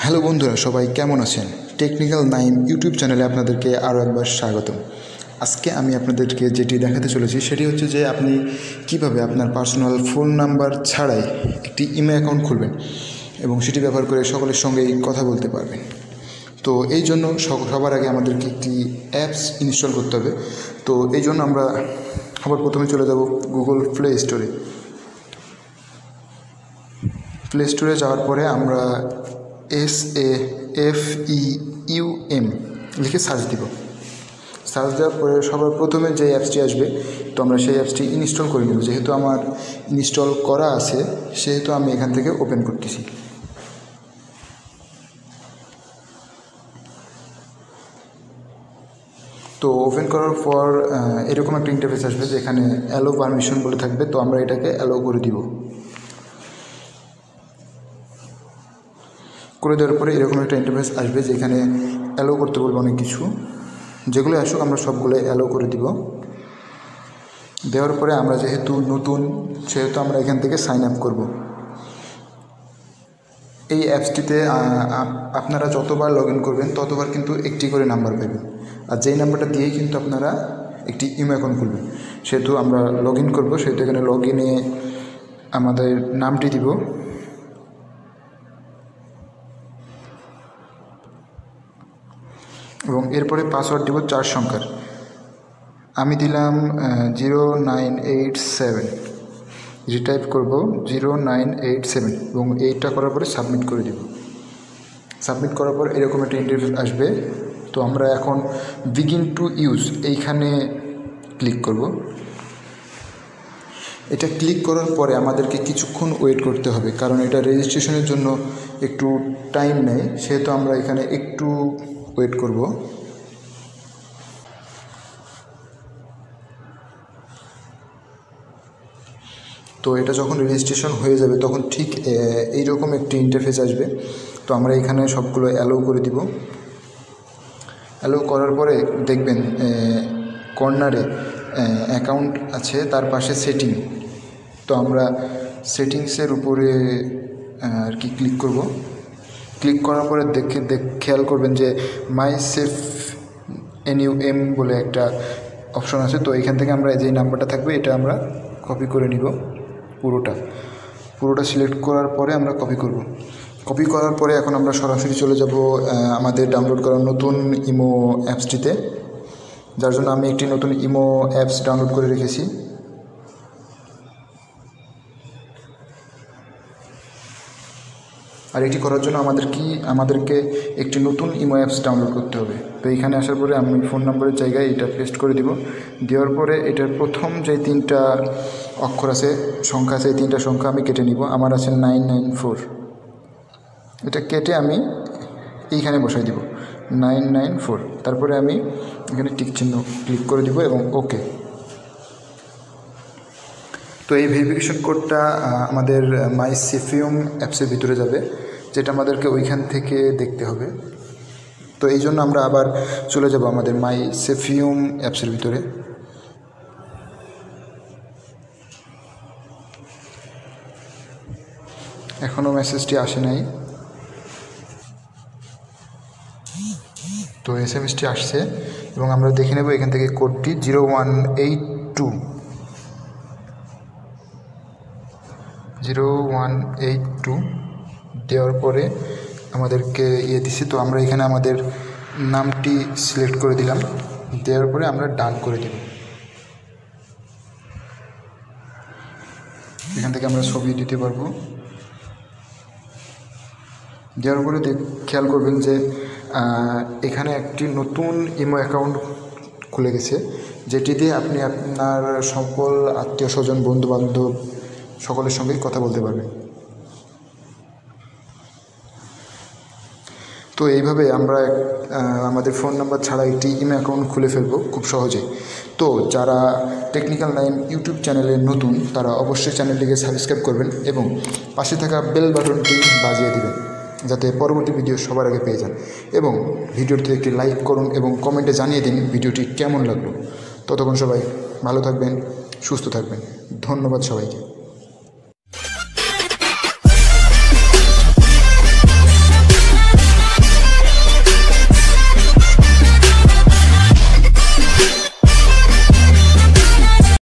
Hello বন্ধুরা, সবাই কেমন আছেন? টেকনিক্যাল নাইম ইউটিউব চ্যানেলে আপনাদেরকে আরও একবার স্বাগতম। আজকে আমি আপনাদেরকে যেটি দেখাতে চলেছি সেটি হচ্ছে যে আপনি কিভাবে আপনার পার্সোনাল ফোন নাম্বার ছাড়াই একটি ইমেল অ্যাকাউন্ট খুলবেন এবং সেটি ব্যবহার করে সকলের সঙ্গেই কথা বলতে পারবেন। তো এই জন্য সবার আগে আমাদেরকে একটি অ্যাপস ইনস্টল করতে হবে। তো এই জন্য আমরা আবার প্রথমে চলে যাব গুগল প্লে স্টোরে। প্লে স্টোরে যাওয়ার পরে আমরা SAFEUM লিখে সার্চ দিব। সার্চ দেওয়ার পরে সবার প্রথমে যে অ্যাপসটি আসবে, তো আমরা সেই অ্যাপসটি ইনস্টল করে নেব। যেহেতু আমার ইনস্টল করা আছে সেহেতু আমি এখান থেকে ওপেন করতেছি। তো ওপেন করার পর এরকম একটা ইন্টারফেস আসবে যেখানে অ্যালো পারমিশন বলে থাকবে। তো আমরা এটাকে অ্যালো করে দিব। করে দেওয়ার পরে এরকম একটা ইন্টারফেস আসবে যেখানে অ্যালো করতে বলবো অনেক কিছু। যেগুলো আসুক আমরা সবগুলো অ্যালো করে দিব। দেওয়ার পরে আমরা যেহেতু নতুন সেহেতু আমরা এখান থেকে সাইন আপ করব। এই অ্যাপসটিতে আপনারা যতবার লগ ইন করবেন ততবার কিন্তু একটি করে নাম্বার পাবেন, আর যেই নাম্বারটা দিয়েই কিন্তু আপনারা একটি ইমেল অ্যাকাউন্ট খুলবেন। সেহেতু আমরা লগ ইন করবো, সেহেতু এখানে লগ ইনে আমাদের নামটি দিব। এবং এরপরে পাসওয়ার্ড দিব 4 সংখ্যার। আমি দিলাম 0987, রিটাইপ করব 0987 এবং এইটা করার পরে সাবমিট করে দিব। সাবমিট করার পর এরকম একটা ইন্টারফেস আসবে। তো আমরা এখন বিগিন টু ইউজ এইখানে ক্লিক করব। এটা ক্লিক করার পরে আমাদেরকে কিছুক্ষণ ওয়েট করতে হবে, কারণ এটা রেজিস্ট্রেশনের জন্য একটু টাইম নেয়। সেহেতু আমরা এখানে একটু ওয়েট করব। তো এটা যখন রেজিস্ট্রেশন হয়ে যাবে তখন ঠিক এইরকম একটি ইন্টারফেস আসবে। তো আমরা এখানে সবগুলো অ্যালো করে দিব। অ্যালো করার পরে দেখবেন কর্নারে অ্যাকাউন্ট আছে, তার পাশে সেটিং। তো আমরা সেটিংসের উপরে আর কি ক্লিক করব। ক্লিক করার পরে খেয়াল করবেন যে মাই সেফ NUM বলে একটা অপশন আছে। তো এখান থেকে আমরা যেই নাম্বারটা থাকবে এটা আমরা কপি করে নিব। পুরোটা সিলেক্ট করার পরে আমরা কপি করব। কপি করার পরে এখন আমরা সরাসরি চলে যাব আমাদের ডাউনলোড করা নতুন ইমো অ্যাপসটিতে, যার জন্য আমি একটি নতুন ইমো অ্যাপস ডাউনলোড করে রেখেছি। আর এটি করার জন্য আমাদেরকে একটি নতুন ইমো অ্যাপস ডাউনলোড করতে হবে। তো এইখানে আসার পরে আমি ফোন নম্বরের জায়গায় এটা পেস্ট করে দিব। দেওয়ার পরে এটার প্রথম যে 3টা অক্ষর আছে, সংখ্যা আছে, এই 3টা সংখ্যা আমি কেটে নিব। আমার আছে 994, এটা কেটে আমি এইখানে বসাই দিব 994। তারপরে আমি এখানে টিক চিহ্ন ক্লিক করে দিব এবং ওকে। তো এই ভেরিফিকেশন কোডটা আমাদের মাই সেফিউম অ্যাপসের ভিতরে যাবে, যেটা আমাদেরকে ওইখান থেকে দেখতে হবে। তো এই জন্য আমরা আবার চলে যাব আমাদের মাই সেফিউম অ্যাপসের ভিতরে। এখনও মেসেজটি আসে নাই। তো SMS-টি আসছে এবং আমরা দেখে নেব এখান থেকে কোডটি 0182 দেওয়ার পরে আমাদেরকে দিছি। তো আমরা এখানে আমাদের নামটি সিলেক্ট করে দিলাম। দেওয়ার পরে আমরা ডান করে দেব। এখান থেকে আমরা ছবি দিতে পারবো। দেওয়ার পরে খেয়াল করবেন যে এখানে একটি নতুন ইমো অ্যাকাউন্ট খুলে গেছে, যেটি দিয়ে আপনি আপনার সকল আত্মীয় স্বজন, বন্ধুবান্ধব সকলের সঙ্গেই কথা বলতে পারবেন। তো এইভাবে আমরা আমাদের ফোন নাম্বার ছাড়া একটি ইমেল অ্যাকাউন্ট খুলে ফেলবো খুব সহজে। তো যারা টেকনিক্যাল নাইম ইউটিউব চ্যানেলে নতুন তারা অবশ্যই চ্যানেলটিকে সাবস্ক্রাইব করবেন এবং পাশে থাকা বেল বাটনটি বাজিয়ে দেবেন, যাতে পরবর্তী ভিডিও সবার আগে পেয়ে যান। এবং ভিডিওটিতে একটি লাইক করুন এবং কমেন্টে জানিয়ে দিন ভিডিওটি কেমন লাগলো। ততক্ষণ সবাই ভালো থাকবেন, সুস্থ থাকবেন। ধন্যবাদ সবাইকে।